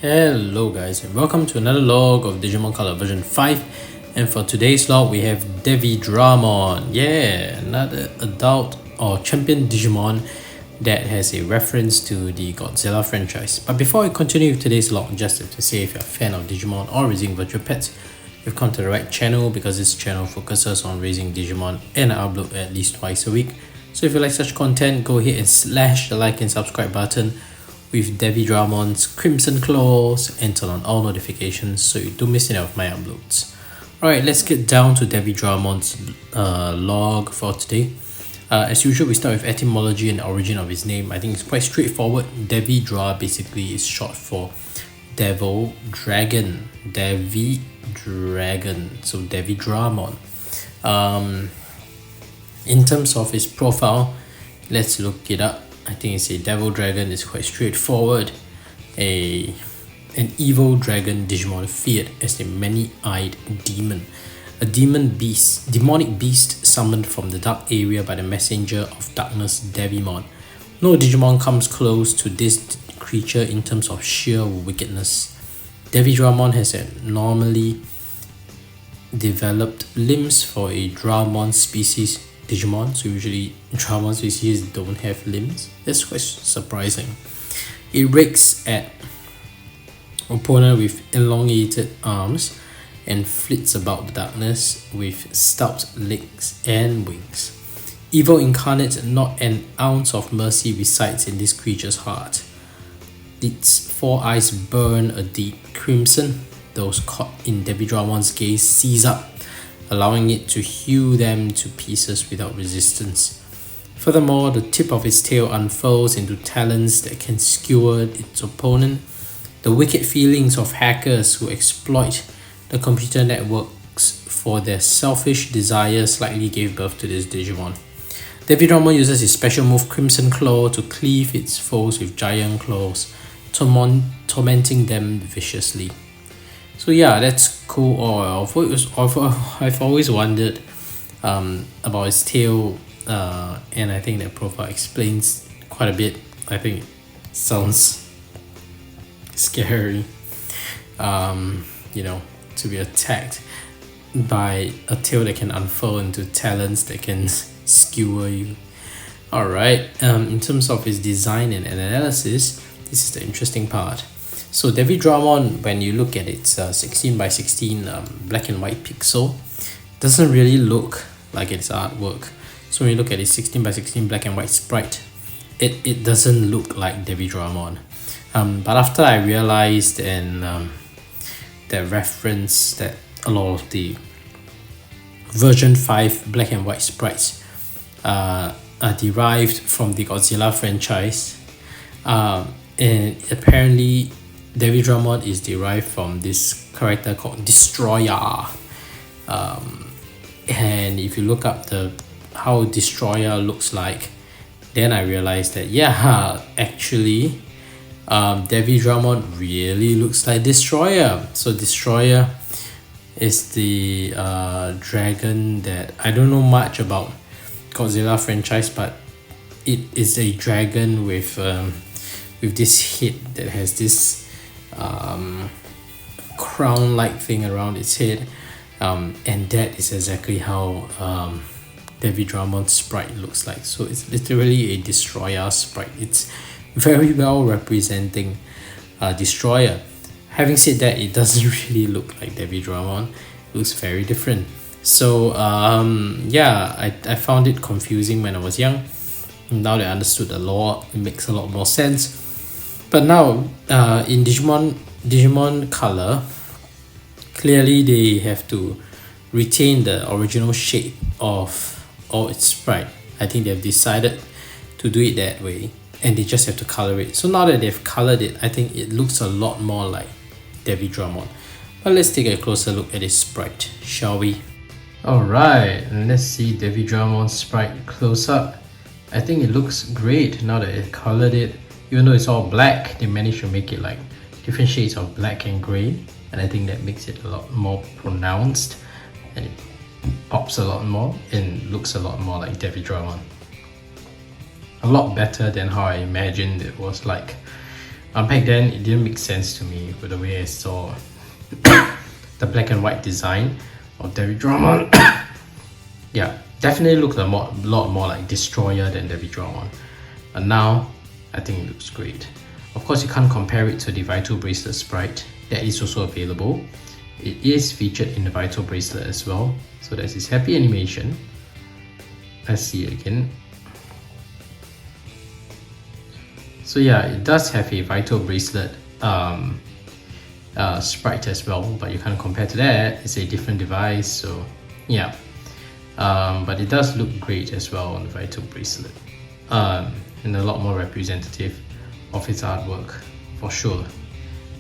Hello guys and welcome to another log of Digimon Color version 5, and for today's log we have Devidramon. Yeah, another adult or champion Digimon that has a reference to the Godzilla franchise. But before I continue with today's log, just to say, if you're a fan of Digimon or raising virtual pets, you've come to the right channel, because this channel focuses on raising Digimon and I upload at least twice a week. So if you like such content, go ahead and slash the like and subscribe button with Devidramon's Crimson Claws and turn on all notifications so you don't miss any of my uploads. Alright, let's get down to Devidramon's log for today. As usual, we start with etymology and origin of his name. I think it's quite straightforward. Devidra basically is short for Devil Dragon. Devidragon, so Devidramon. In terms of his profile, let's look it up. I think it's a devil dragon. It's quite straightforward. An evil dragon Digimon feared as a many-eyed demon. A demonic beast summoned from the dark area by the messenger of darkness Devimon. No Digimon comes close to this creature in terms of sheer wickedness. Devidramon has abnormally developed limbs for a Dramon species Digimon, so usually Dramon species don't have limbs. That's quite surprising. It rakes at opponent with elongated arms and flits about the darkness with stout legs and wings. Evil incarnate, not an ounce of mercy resides in this creature's heart. Its four eyes burn a deep crimson. Those caught in Devidramon's gaze seize up, allowing it to hew them to pieces without resistance. Furthermore, the tip of its tail unfurls into talons that can skewer its opponent. The wicked feelings of hackers who exploit the computer networks for their selfish desires likely gave birth to this Digimon. Devidramon uses his special move Crimson Claw to cleave its foes with giant claws, tormenting them viciously. So yeah, that's cool. I've always wondered about his tail, and I think that profile explains quite a bit. I think it sounds scary, to be attacked by a tail that can unfurl into talons that can skewer you. Alright, in terms of his design and analysis, this is the interesting part. So Devidramon, when you look at its 16 by 16 black and white pixel, doesn't really look like its artwork. So when you look at its 16 by 16 black and white sprite, it doesn't look like Devidramon. But after I realized and that reference that a lot of the version 5 black and white sprites are derived from the Godzilla franchise, and apparently Devidramon is derived from this character called Destroyer. And if you look up how Destroyer looks like, then I realized that actually Devidramon really looks like Destroyer. So Destroyer is the dragon that I don't know much about Godzilla franchise, but it is a dragon with this head that has this crown-like thing around its head, and that is exactly how Devidramon's sprite looks like. So it's literally a Destroyer sprite. It's very well representing Destroyer. Having said that, it doesn't really look like Devidramon. It looks very different. So I found it confusing when I was young. Now that I understood the lore, it makes a lot more sense. But now, in Digimon Color, clearly they have to retain the original shape of all its sprite. I think they've decided to do it that way, and they just have to color it. So now that they've colored it, I think it looks a lot more like Devidramon. But let's take a closer look at its sprite, shall we? Alright, and let's see Devidramon's sprite close up. I think it looks great now that they colored it. Even though it's all black, they managed to make it like different shades of black and grey, and I think that makes it a lot more pronounced, and it pops a lot more and looks a lot more like Devidramon. A lot better than how I imagined it was like Back then, it didn't make sense to me with the way I saw the black and white design of Devidramon. Yeah, definitely looked a lot more like Destroyer than Devidramon. But now, I think it looks great. Of course, you can't compare it to the Vital Bracelet sprite. That is also available. It is featured in the Vital Bracelet as well. So there's this happy animation. Let's see it again. So yeah, it does have a Vital Bracelet sprite as well, but you can't compare to that. It's a different device, so yeah. But it does look great as well on the Vital Bracelet, and a lot more representative of its artwork for sure.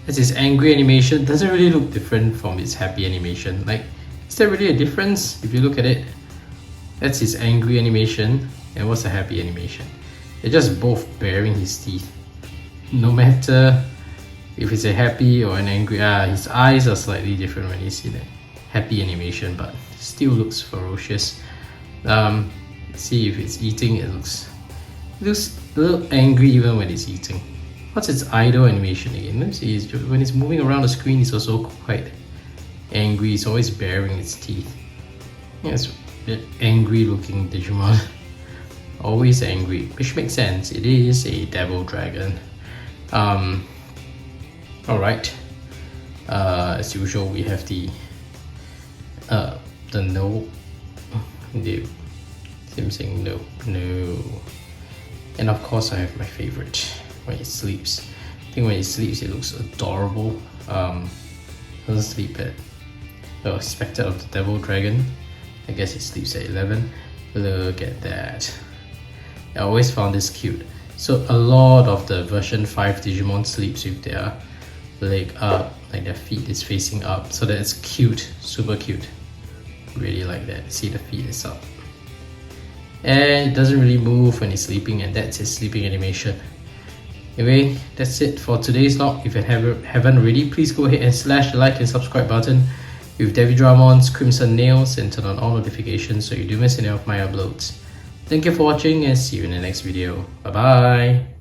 As its angry animation doesn't really look different from its happy animation. Like, is there really a difference if you look at it? That's his angry animation, and what's the happy animation? They're just both baring his teeth. No matter if it's a happy or an angry, his eyes are slightly different when you see that happy animation, but still looks ferocious. See if it's eating, it looks a little angry even when it's eating. What's its idle animation again? Let's see, when it's moving around the screen, it's also quite angry. It's always baring its teeth. Yeah, it's a bit angry looking Digimon. Always angry, which makes sense. It is a devil dragon. Alright. As usual, we have the no. Him saying no. And of course, I have my favorite, when it sleeps. I think when it sleeps, it looks adorable. Doesn't sleep at the Spectre of the Devil Dragon. I guess it sleeps at 11. Look at that. I always found this cute. So a lot of the version 5 Digimon sleeps with their leg up, like their feet is facing up. So that's cute, super cute. Really like that. See, the feet is up. And it doesn't really move when it's sleeping, and that's its sleeping animation. Anyway, that's it for today's vlog. If you haven't already, please go ahead and slash the like and subscribe button with Devidramon's Crimson Nails and turn on all notifications so you don't miss any of my uploads. Thank you for watching and see you in the next video. Bye bye!